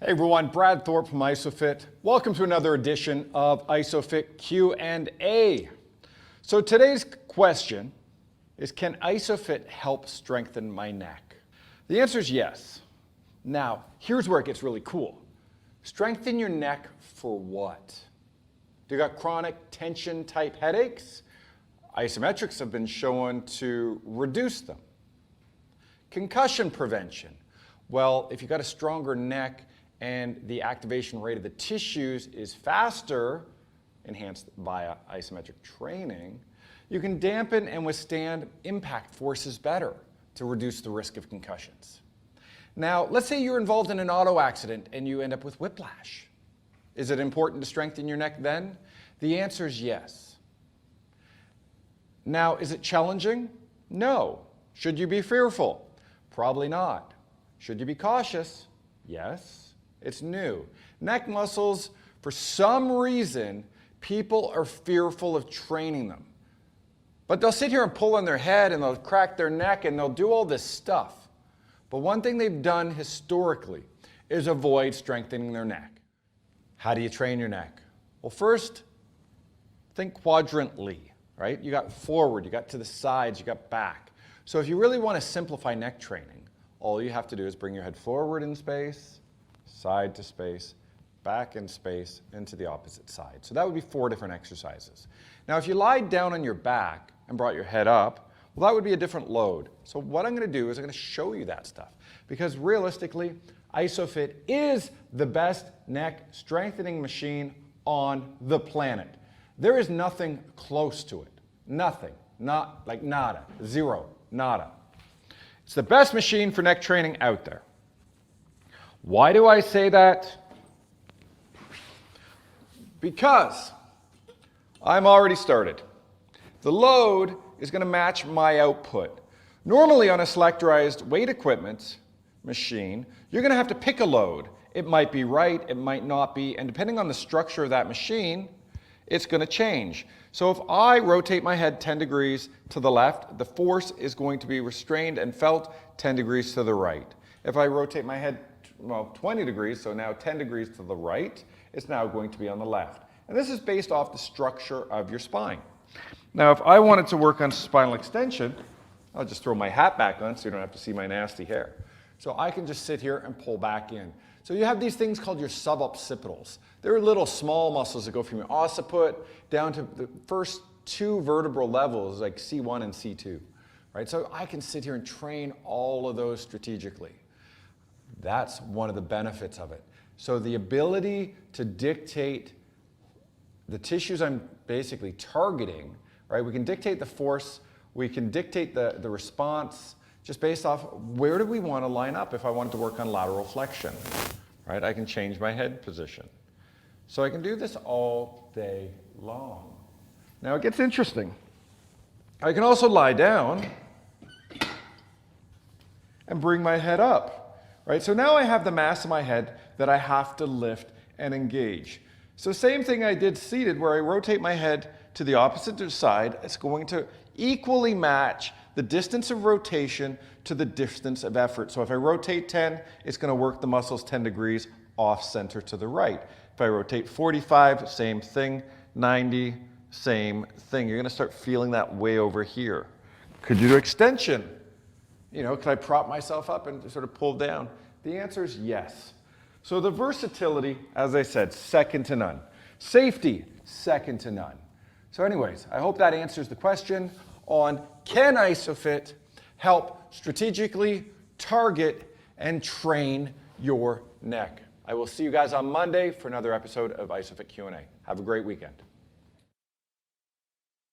Hey everyone, Brad Thorpe from Isophit. Welcome to another edition of Isophit Q&A. So today's question is, can Isophit help strengthen my neck? The answer is yes. Now, here's where it gets really cool. Strengthen your neck for what? Do you got chronic tension type headaches? Isometrics have been shown to reduce them. Concussion prevention. Well, if you got a stronger neck and the activation rate of the tissues is faster, enhanced via isometric training, you can dampen and withstand impact forces better to reduce the risk of concussions. Now, let's say you're involved in an auto accident and you end up with whiplash. Is it important to strengthen your neck then? The answer is yes. Now, is it challenging? No. Should you be fearful? Probably not. Should you be cautious? Yes. It's new. Neck muscles, for some reason, people are fearful of training them. But they'll sit here and pull on their head and they'll crack their neck and they'll do all this stuff. But one thing they've done historically is avoid strengthening their neck. How do you train your neck? Well, first, think quadrantly, right? You got forward, you got to the sides, you got back. So if you really want to simplify neck training, all you have to do is bring your head forward in space, side to space, back in space, and to the opposite side. So that would be 4 different exercises. Now, if you lied down on your back and brought your head up, well, that would be a different load. So what I'm going to do is I'm going to show you that stuff. Because realistically, Isophit is the best neck strengthening machine on the planet. There is nothing close to it. Nothing. Not like nada. Zero. Nada. It's the best machine for neck training out there. Why do I say that? Because I'm already started. The load is going to match my output. Normally on a selectorized weight equipment machine, you're going to have to pick a load. It might be right, it might not be, and depending on the structure of that machine, it's going to change. So if I rotate my head 10 degrees to the left, the force is going to be restrained and felt 10 degrees to the right. If I rotate my head 20 degrees, so now 10 degrees to the right, it's now going to be on the left. And this is based off the structure of your spine. Now, if I wanted to work on spinal extension, I'll just throw my hat back on so you don't have to see my nasty hair. So I can just sit here and pull back in. So you have these things called your suboccipitals. They're little small muscles that go from your occiput down to the first 2 vertebral levels, like C1 and C2. Right? So I can sit here and train all of those strategically. That's one of the benefits of it. So the ability to dictate the tissues I'm basically targeting, right? We can dictate the force, we can dictate the response just based off where do we want to line up if I wanted to work on lateral flexion, right? I can change my head position. So I can do this all day long. Now it gets interesting. I can also lie down and bring my head up. Right? So now I have the mass of my head that I have to lift and engage. So same thing I did seated, where I rotate my head to the opposite side. It's going to equally match the distance of rotation to the distance of effort. So if I rotate 10, it's going to work the muscles 10 degrees off center to the right. If I rotate 45, same thing. 90, same thing. You're going to start feeling that way over here. Could you do extension? You know, can I prop myself up and sort of pull down? The answer is yes. So the versatility, as I said, second to none. Safety, second to none. So anyways, I hope that answers the question on, can Isophit help strategically target and train your neck? I will see you guys on Monday for another episode of Isophit Q&A. Have a great weekend.